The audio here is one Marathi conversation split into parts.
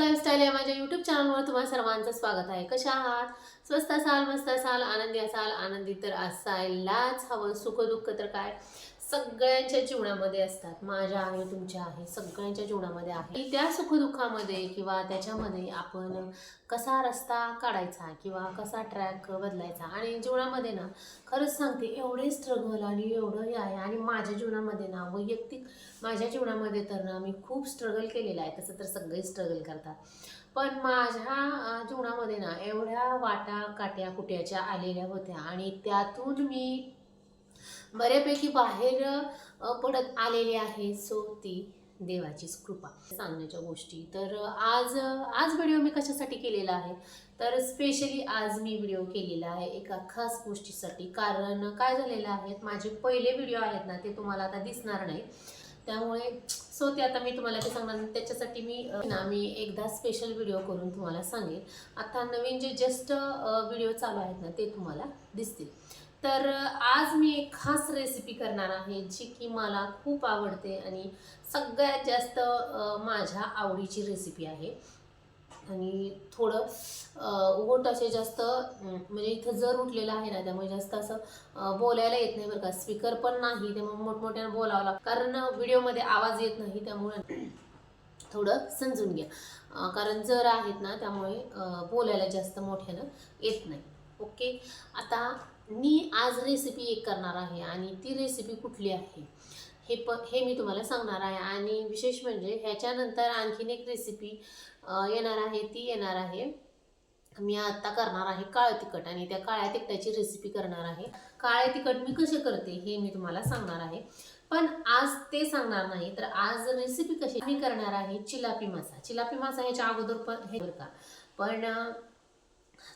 लाईफस्टाईल या माझ्या यूट्यूब चॅनलवर तुम्हा सर्वांचं स्वागत आहे. कशा आहात? स्वस्त असाल, मस्त असाल, आनंदी असाल. आनंदी तर असायलाच हवं. सुख दुःख तर काय सगळ्यांच्या जीवनामध्ये असतात. माझ्या आहे, तुमच्या आहे, सगळ्यांच्या जीवनामध्ये आहे. त्या सुखदुःखामध्ये किंवा त्याच्यामध्ये आपण कसा रस्ता काढायचा किंवा कसा ट्रॅक बदलायचा. आणि जीवनामध्ये ना खरंच सांगते एवढे स्ट्रगल आणि एवढंही आहे. आणि माझ्या जीवनामध्ये ना वैयक्तिक माझ्या जीवनामध्ये तर ना मी खूप स्ट्रगल केलेलं आहे. तसं तर सगळे स्ट्रगल करतात, पण माझ्या जीवनामध्ये ना एवढ्या वाटा काट्या कुट्याच्या आलेल्या होत्या आणि त्यातून मी बऱ्यापैकी बाहेर पडत आलेली आहे. सो ती देवाचीच कृपा सांगण्याच्या गोष्टी. तर आज आज व्हिडिओ मी कशासाठी केलेला आहे, तर स्पेशली आज मी व्हिडिओ केलेला आहे एका खास गोष्टीसाठी. कारण काय झालेलं आहे, माझे पहिले व्हिडिओ आहेत ना ते तुम्हाला आता दिसणार नाही, त्यामुळे सो ते आता मी तुम्हाला ते सांगणार. त्याच्यासाठी मी एकदा स्पेशल व्हिडिओ करून तुम्हाला सांगेन. आता नवीन जे जस्ट व्हिडिओ चालू आहेत ना ते तुम्हाला दिसतील. तर आज मी एक खास रेसिपी करणार आहे जी की मला खूप आवडते आणि सगळ्यात जास्त माझ्या आवडीची रेसिपी आहे. आणि थोडं ओट असे जास्त म्हणजे इथं जर उठलेलं आहे ना, त्यामुळे जास्त असं बोलायला येत नाही बरं का. स्पीकर पण नाही, त्यामुळे मोठमोठ्यानं बोलावं लागतं कारण व्हिडिओमध्ये आवाज येत नाही. त्यामुळे थोडं समजून घ्या. कारण जर आहेत ना त्यामुळे बोलायला जास्त मोठ्यानं येत नाही. ओके. आता मी आज रेसिपी एक करणार आहे आणि ती रेसिपी कुठली आहे हे मी तुम्हाला सांगणार आहे. आणि विशेष म्हणजे ह्याच्यानंतर आणखीन एक रेसिपी येणार आहे. ती येणार आहे, मी आता करणार आहे काळं तिखट. आणि त्या काळ्या तिखटाची रेसिपी करणार आहे. काळे तिखट मी कसे करते हे मी तुम्हाला सांगणार आहे, पण आज ते सांगणार नाही. तर आज रेसिपी कशी मी करणार आहे, चिलापी मासा. चिलापी मासा ह्याच्या अगोदर पण हे बरं का, पण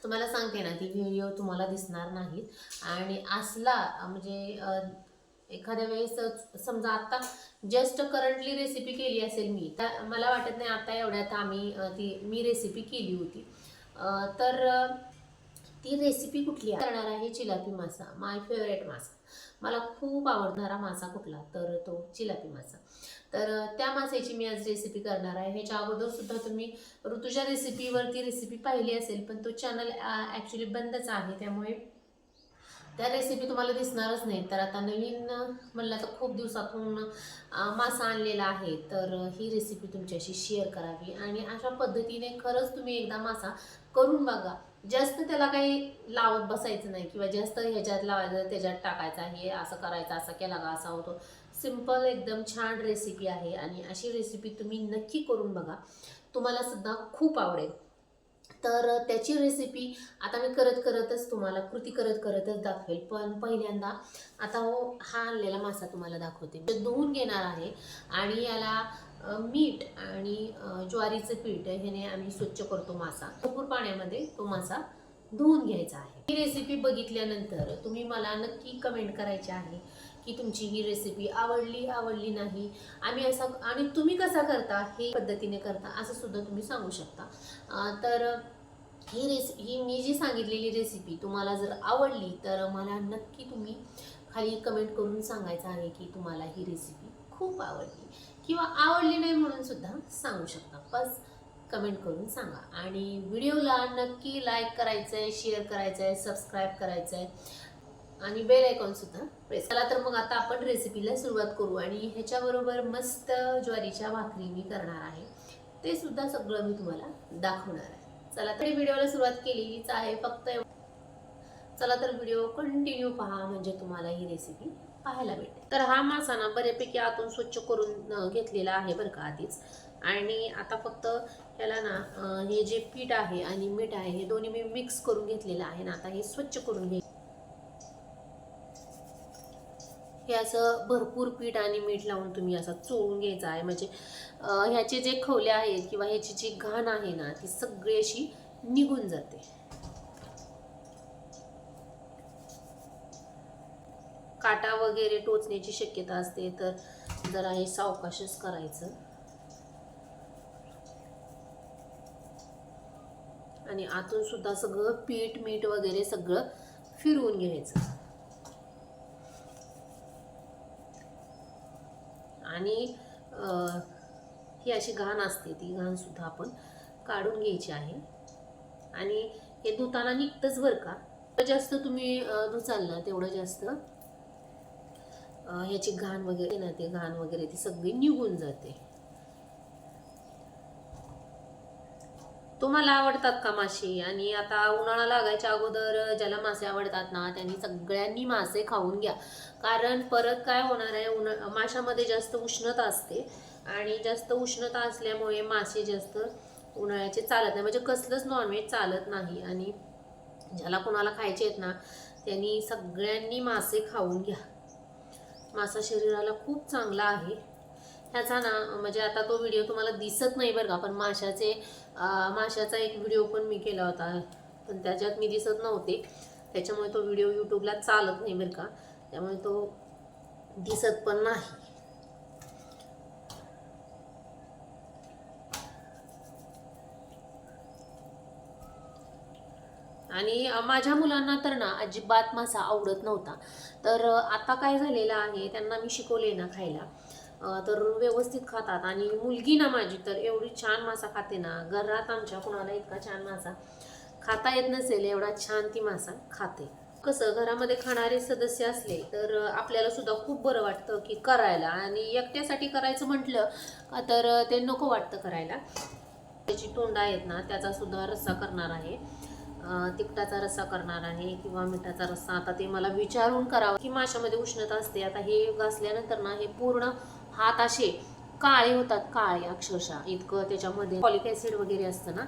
तुम्हाला सांगते ना ती व्हिडिओ तुम्हाला दिसणार नाहीत. आणि असला म्हणजे एखाद्या वेळेस समजा आता जस्ट करंटली रेसिपी केली असेल मी, तर मला वाटत नाही आता एवढ्यात मी रेसिपी केली होती. तर ती रेसिपी कुठली करणार आहे, चिलापी मासा. माय फेवरेट मासा, मला खूप आवडणारा मासा कुठला तर तो चिलापी मासा. तर त्या माशाची मी आज रेसिपी करणार आहे. ह्याच्या अगोदर सुद्धा तुम्ही ऋतूच्या रेसिपीवरती रेसिपी पाहिली असेल, पण तो चॅनल ॲक्च्युली बंदच आहे, त्यामुळे त्या रेसिपी तुम्हाला दिसणारच नाही. तर आता नवीन म्हणलं तर खूप दिवसातून मासा आणलेला आहे, तर ही रेसिपी तुमच्याशी शेअर करावी. आणि अशा पद्धतीने खरंच तुम्ही एकदा मासा करून बघा. जास्त त्याला काही लावत बसायचं नाही किंवा जास्त ह्याच्यात लावायचं त्याच्यात टाकायचं, हे असं करायचं, असं केला का असा होतो. सिम्पल एकदम छान रेसिपी आहे आणि अशी रेसिपी तुम्ही नक्की करून बघा, तुम्हाला सुद्धा खूप आवडेल. तर त्याची रेसिपी आता मी करतच तुम्हाला कृती करतच दाखवेल. पण पहिल्यांदा आता हा आणलेला मासा तुम्हाला दाखवते. धुवून घेणार आहे आणि याला मीठ आणि ज्वारीचं पीठ ह्याने आम्ही स्वच्छ करतो मासा. भरपूर पाण्यामध्ये तो मासा धुवून घ्यायचा आहे. ही रेसिपी बघितल्यानंतर तुम्ही मला नक्की कमेंट करायची आहे की तुमची ही रेसिपी आवडली नाही. आणि तुम्ही कसा करता, हे पद्धतीने करता असं सुद्धा तुम्ही सांगू शकता. तर ही मी जी सांगितलेली रेसिपी तुम्हाला जर आवडली तर मला नक्की तुम्ही खाली कमेंट करून सांगायचं आहे की तुम्हाला ही रेसिपी खूप आवडली किंवा आवडली नाही म्हणून सुद्धा सांगू शकता. बस कमेंट करून सांगा. आणि व्हिडिओला नक्की लाईक करायचं आहे, शेअर करायचं आहे, सबस्क्राईब करायचं आहे आणि बेल आयकॉन सुद्धा प्रेस. चला तर मग आता आपण रेसिपीला सुरुवात करू. आणि ह्याच्याबरोबर मस्त ज्वारीच्या भाकरी मी करणार आहे, ते सुद्धा सगळं मी तुम्हाला दाखवणार आहे. चला तर व्हिडिओला सुरुवात केलेलीच आहे फक्त. चला तर व्हिडिओ कंटिन्यू पहा, म्हणजे तुम्हाला ही रेसिपी पाहायला भेटेल. तर हा मासा ना बऱ्यापैकी आतून स्वच्छ करून घेतलेला आहे बरं का आधीच. आणि आता फक्त ह्याला ना हे जे पीठ आहे आणि मीठ आहे हे दोन्ही मी मिक्स करून घेतलेलं आहे ना. आता हे स्वच्छ करून घे. हे असं भरपूर पीठ आणि मीठ लावून तुम्ही असं चोळून घ्यायचं आहे, म्हणजे ह्याचे जे खवले आहेत किंवा ह्याची जी घाण आहे ना ती सगळी अशी निघून जाते. काटा वगैरे टोचण्याची शक्यता असते, तर जरा हे सावकाशच करायचं. आणि आतून सुद्धा सगळं पीठ मीठ वगैरे सगळं फिरवून घ्यायचं. आणि ही अशी घाण असते, ती घाण सुद्धा आपण काढून घ्यायची आहे. आणि हे धुताना निघतंच बरं का, जास्त तुम्ही धुचाल ना तेवढं जास्त ह्याची घाण वगैरे ना, ते घाण वगैरे ती सगळी निघून जाते. तुम्हाला आवडतात का मासे? आणि आता उन्हाळा लागायच्या अगोदर ज्याला मासे आवडतात ना त्यांनी सगळ्यांनी मासे खाऊन घ्या. कारण परत काय होणार आहे, माशामध्ये जास्त उष्णता असते आणि जास्त उष्णता असल्यामुळे मासे जास्त उन्हाळ्याचे चालत नाही, म्हणजे कसलंच नॉनव्हेज चालत नाही. आणि ज्याला कोणाला खायचे आहेत ना त्यांनी सगळ्यांनी मासे खाऊन घ्या. मासा शरीराला खूप चांगला आहे. ह्याचा ना म्हणजे आता तो व्हिडिओ तुम्हाला दिसत नाही बरं का, पण माशाचा एक व्हिडिओ पण मी केला होता, पण त्याच्यात मी दिसत नव्हते, त्याच्यामुळे तो व्हिडिओ यूट्यूबला चालत नाही बरं का, त्यामुळे तो दिसत पण नाही. आणि माझ्या मुलांना तर ना अजिबात मासा आवडत नव्हता, तर आता काय झालेलं आहे, त्यांना मी शिकवले ना खायला, तर व्यवस्थित खातात. आणि मुलगी ना माझी तर एवढी छान मासा खाते ना, घरात आमच्या कुणाला इतका छान मासा खाता येत नसेल एवढा छान ती मासा खाते. कसं घरामध्ये खाणारे सदस्य असले तर आपल्याला सुद्धा खूप बरं वाटतं की करायला, आणि एकट्यासाठी करायचं म्हटलं तर ते नको वाटतं करायला. त्याची तोंडा आहेत ना त्याचा सुद्धा रस्सा करणार आहे, तिखटाचा रस्सा करणार आहे किंवा मिठाचा रस्सा. आता ते मला विचारून करावं की माशामध्ये उष्णता असते. आता हे घासल्यानंतर ना हे पूर्ण हात असे काळे होतात, काळे अक्षरशः, इतकं त्याच्यामध्ये फॉलिक ॲसिड वगैरे असतं ना,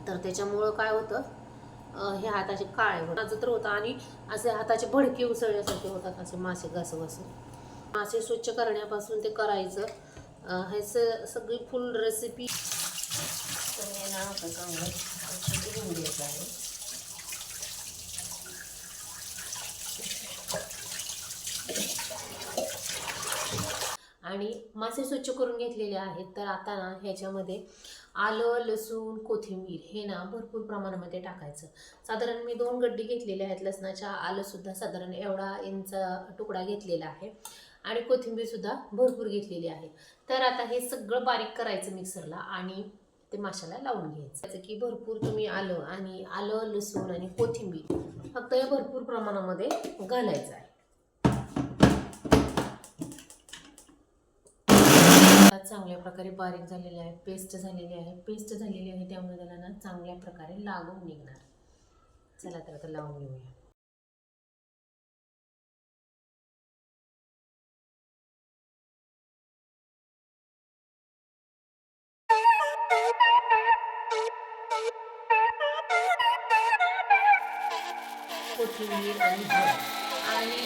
तर त्याच्यामुळं काय होतं, हे हाताचे काळे होतात. माझं तर होतं, आणि असे हाताचे भडके उसळल्यासारखे होतात असे मासे घासून. मासे स्वच्छ करण्यापासून ते करायचं, हे सगळी फुल रेसिपी चांगलं घेऊन द्यायचं आहे. आणि मासे स्वच्छ करून घेतलेले आहेत. तर आता ना ह्याच्यामध्ये आलं, लसूण, कोथिंबीर हे ना भरपूर प्रमाणामध्ये टाकायचं. साधारण मी 2 गड्डी घेतलेल्या आहेत लसणाच्या. आलंसुद्धा साधारण एवढा इंचा तुकडा घेतलेला आहे, आणि कोथिंबीरसुद्धा भरपूर घेतलेली आहे. तर आता हे सगळं बारीक करायचं मिक्सरला आणि ते माशाला लावून घ्यायचं. की भरपूर तुम्ही आलं, लसूण आणि कोथिंबीर फक्त हे भरपूर प्रमाणामध्ये घालायचं आहे. चांगल्या प्रकारे बारीक झालेले आहे, पेस्ट झालेली आहे, त्यामुळे त्याला ना चांगल्या प्रकारे लागून निघणार. चला तर आता लावून घेऊया. कोथिंबीर आणि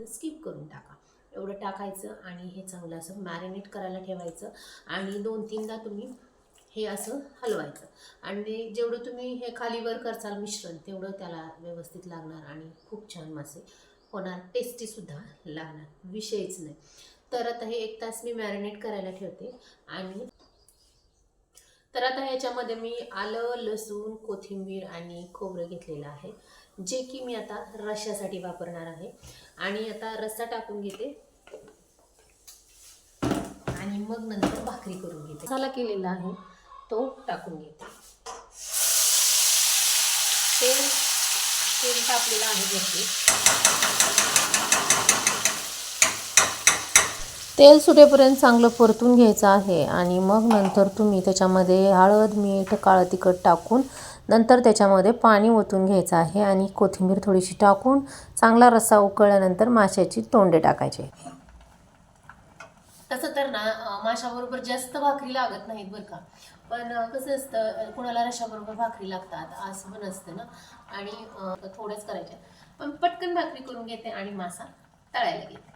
स्किप करून टाका, एवढं टाकायचं आणि हे चांगलं असं मॅरिनेट करायला ठेवायचं. आणि 2-3दा तुम्ही हे असं हलवायचं, आणि जेवढं तुम्ही हे खाली वर करचाल मिश्रण तेवढं त्याला व्यवस्थित लागणार आणि खूप छान मासे होणार, टेस्टीसुद्धा लागणार, विषयच नाही. तर आता हे 1 तास मी मॅरिनेट करायला ठेवते. आणि तर आता ह्याच्यामध्ये मी आलं, लसूण, कोथिंबीर आणि खोबरं घेतलेलं आहे, जे की मी आता रश्श्यासाठी वापरणार आहे. आणि आता रस्सा टाकून घेते आणि मग नंतर भाकरी करून घेते. मसाला केलेला आहे तो टाकून घेते. तेल तापलेलं आहे वरती. तेल सुटेपर्यंत चांगलं परतून घ्यायचं आहे. आणि मग नंतर तुम्ही त्याच्यामध्ये हळद, मीठ, काळं तिखट टाकून नंतर त्याच्यामध्ये पाणी ओतून घ्यायचं आहे आणि कोथिंबीर थोडीशी टाकून चांगला रस्सा उकळल्यानंतर माशाची तोंडे टाकायचे. तसं तर ना माशाबरोबर जास्त भाकरी लागत नाहीत बरं का, पण कसं असतं कुणाला रश्श्याबरोबर भाकरी लागतात असं पण असतं ना, आणि थोड्याच करायच्या, पण पटकन भाकरी करून घेते आणि मासा तळायला घेते.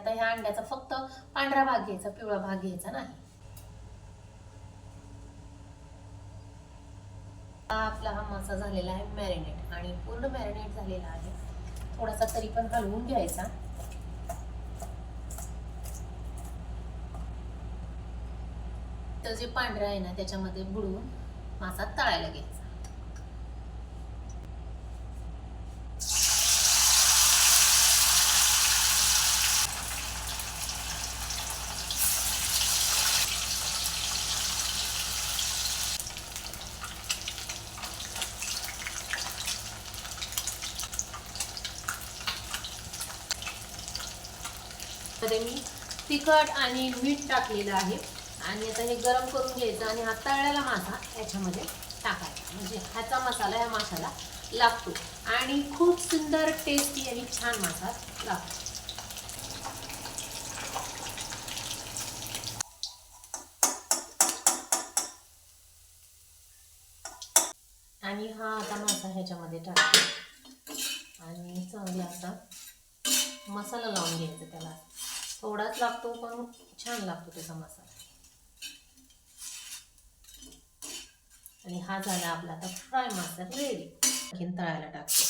आता ह्या अंड्याचा फक्त पांढरा भाग घ्यायचा, पिवळा भाग घ्यायचा नाही. आपला हा मासा झालेला आहे मॅरिनेट आणि पूर्ण मॅरिनेट झालेला आहे. थोडासा तरी पण हलवून घ्यायचा. तर जे पांढरं आहे ना त्याच्यामध्ये बुडवून मासा तळायला घ्यायचा. मध्ये मी तिखट आणि मीठ टाकलेलं आहे आणि आता हे गरम करून घ्यायचं आणि हा तळलेला मासा याच्यामध्ये टाकायचा, म्हणजे ह्याचा मसाला या माशाला लागतो आणि खूप सुंदर टेस्टी आणि छान मासा लागतो. आणि हा आता मासा ह्याच्यामध्ये टाकतो आणि चांगला असा मसाला लावून घ्यायचा. त्याला थोडाच लागतो पण छान लागतो त्याचा मसाला. आणि हा झाला आपला आता फ्राय मासा रेडी. आणखीन तळायला टाकतो.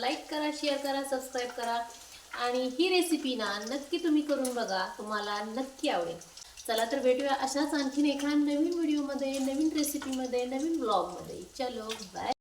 लाईक करा, शेअर करा, सबस्क्राईब करा आणि ही रेसिपी ना नक्की तुम्ही करून बघा, तुम्हाला नक्की आवडेल. चला तर भेटूया अशाच आणखीन एका नवीन व्हिडिओमध्ये, नवीन रेसिपीमध्ये, नवीन ब्लॉगमध्ये. चलो बाय.